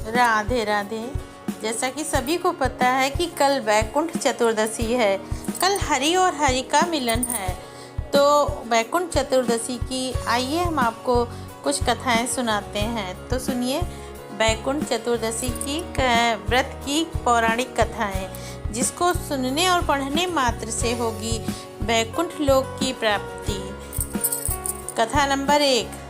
राधे राधे। जैसा कि सभी को पता है कि कल वैकुंठ चतुर्दशी है। कल हरि और हरि का मिलन है। तो वैकुंठ चतुर्दशी की आइए हम आपको कुछ कथाएं सुनाते हैं। तो सुनिए वैकुंठ चतुर्दशी की व्रत की पौराणिक कथाएं, जिसको सुनने और पढ़ने मात्र से होगी वैकुंठ लोक की प्राप्ति। कथा नंबर 1।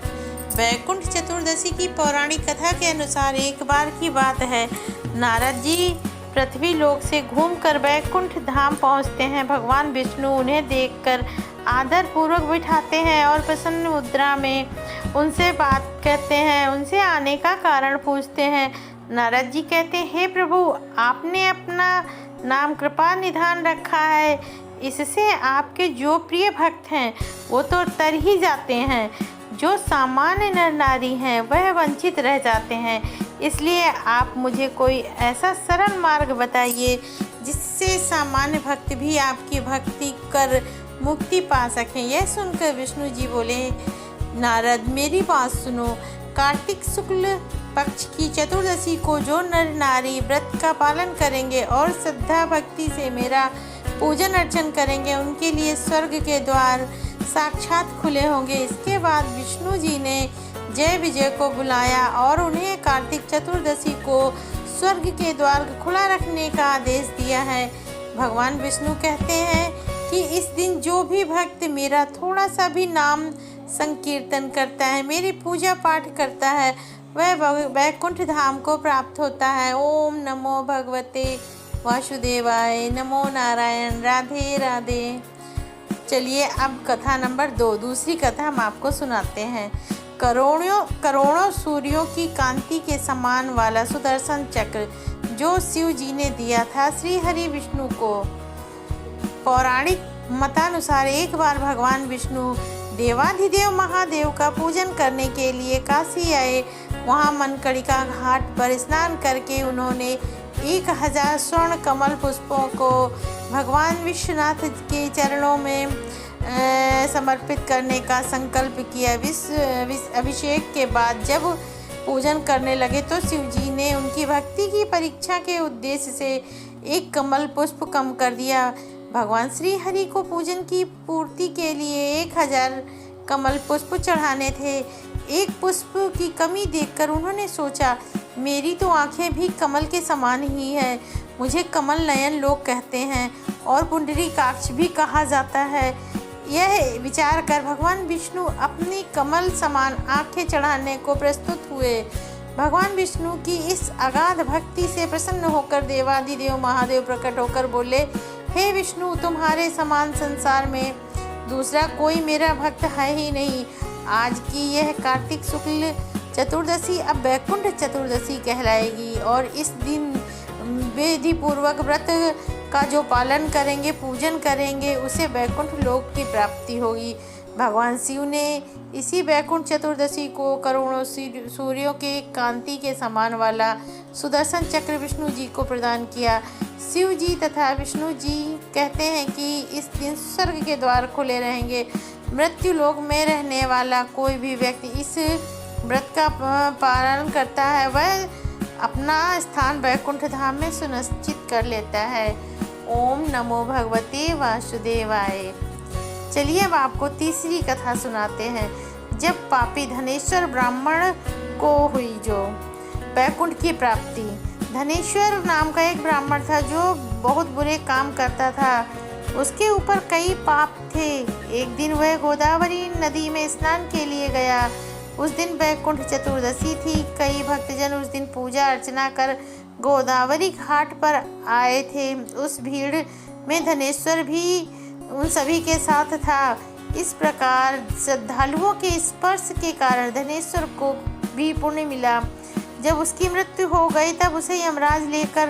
वैकुंठ चतुर्दशी की पौराणिक कथा के अनुसार एक बार की बात है, नारद जी पृथ्वी लोक से घूमकर वैकुंठ धाम पहुंचते हैं। भगवान विष्णु उन्हें देखकर आदर पूर्वक बिठाते हैं और प्रसन्न मुद्रा में उनसे बात कहते हैं। उनसे आने का कारण पूछते हैं। नारद जी कहते हैं, हे प्रभु, आपने अपना नाम कृपा निधान रखा है, इससे आपके जो प्रिय भक्त हैं वो तो तर ही जाते हैं, जो सामान्य नर नारी हैं वह वंचित रह जाते हैं। इसलिए आप मुझे कोई ऐसा सरल मार्ग बताइए जिससे सामान्य भक्त भी आपकी भक्ति कर मुक्ति पा सकें। यह सुनकर विष्णु जी बोले, नारद मेरी बात सुनो। कार्तिक शुक्ल पक्ष की चतुर्दशी को जो नर नारी व्रत का पालन करेंगे और श्रद्धा भक्ति से मेरा पूजन अर्चन करेंगे, उनके लिए स्वर्ग के द्वार साक्षात खुले होंगे। इसके बाद विष्णु जी ने जय विजय को बुलाया और उन्हें कार्तिक चतुर्दशी को स्वर्ग के द्वार खुला रखने का आदेश दिया है। भगवान विष्णु कहते हैं कि इस दिन जो भी भक्त मेरा थोड़ा सा भी नाम संकीर्तन करता है, मेरी पूजा पाठ करता है, वह वैकुंठ धाम को प्राप्त होता है। ओम नमो भगवते वासुदेवाय, नमो नारायण, राधे राधे। चलिए अब कथा नंबर 2, दूसरी कथा हम आपको सुनाते हैं। करोड़ों सूर्यों की कांति के समान वाला सुदर्शन चक्र जो शिव जी ने दिया था श्री हरि विष्णु को। पौराणिक मतानुसार एक बार भगवान विष्णु देवाधिदेव महादेव का पूजन करने के लिए काशी आए। वहाँ मनकड़िका घाट पर स्नान करके उन्होंने 1000 स्वर्ण कमल पुष्पों को भगवान विश्वनाथ के चरणों में समर्पित करने का संकल्प किया। अभिषेक के बाद जब पूजन करने लगे तो शिव जी ने उनकी भक्ति की परीक्षा के उद्देश्य से एक कमल पुष्प कम कर दिया। भगवान श्री हरि को पूजन की पूर्ति के लिए 1000 कमल पुष्प चढ़ाने थे। एक पुष्प की कमी देखकर उन्होंने सोचा, मेरी तो आंखें भी कमल के समान ही है, मुझे कमल नयन लोग कहते हैं और पुंडरीकाक्ष भी कहा जाता है। यह विचार कर भगवान विष्णु अपनी कमल समान आंखें चढ़ाने को प्रस्तुत हुए। भगवान विष्णु की इस अगाध भक्ति से प्रसन्न होकर देवाधिदेव महादेव प्रकट होकर बोले, हे विष्णु, तुम्हारे समान संसार में दूसरा कोई मेरा भक्त है ही नहीं। आज की यह कार्तिक शुक्ल चतुर्दशी अब वैकुंठ चतुर्दशी कहलाएगी और इस दिन विधि पूर्वक व्रत का जो पालन करेंगे, पूजन करेंगे, उसे वैकुंठ लोक की प्राप्ति होगी। भगवान शिव ने इसी वैकुंठ चतुर्दशी को करोड़ों सूर्यों के कांति के समान वाला सुदर्शन चक्र विष्णु जी को प्रदान किया। शिव जी तथा विष्णु जी कहते हैं कि इस दिन स्वर्ग के द्वार खुले रहेंगे। मृत्यु लोक में रहने वाला कोई भी व्यक्ति इस व्रत का पालन करता है, वह अपना स्थान वैकुंठ धाम में सुनिश्चित कर लेता है। ओम नमो भगवते वासुदेवाय। चलिए अब आपको तीसरी कथा सुनाते हैं। जब पापी धनेश्वर ब्राह्मण को हुई जो वैकुंठ की प्राप्ति। धनेश्वर नाम का एक ब्राह्मण था जो बहुत बुरे काम करता था। उसके ऊपर कई पाप थे। एक दिन वह गोदावरी नदी में स्नान के लिए गया। उस दिन वैकुंठ चतुर्दशी थी। कई भक्तजन उस दिन पूजा अर्चना कर गोदावरी घाट पर आए थे। उस भीड़ में धनेश्वर भी उन सभी के साथ था। इस प्रकार श्रद्धालुओं के स्पर्श के कारण धनेश्वर को भी पुण्य मिला। जब उसकी मृत्यु हो गई तब उसे यमराज लेकर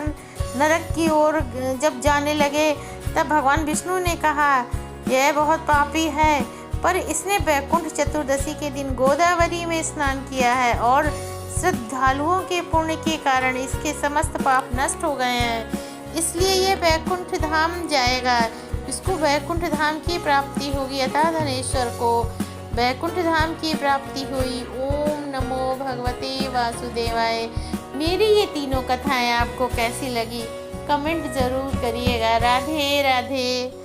नरक की ओर जब जाने लगे, तब भगवान विष्णु ने कहा, यह बहुत पापी है, पर इसने वैकुंठ चतुर्दशी के दिन गोदावरी में स्नान किया है और श्रद्धालुओं के पुण्य के कारण इसके समस्त पाप नष्ट हो गए हैं, इसलिए यह वैकुंठ धाम जाएगा। इसको वैकुंठ धाम की प्राप्ति होगी। अतः धनेश्वर को वैकुंठ धाम की प्राप्ति हुई। ओम नमो भगवते वासुदेवाय। मेरी ये तीनों कथाएं आपको कैसी लगी कमेंट ज़रूर करिएगा। राधे राधे।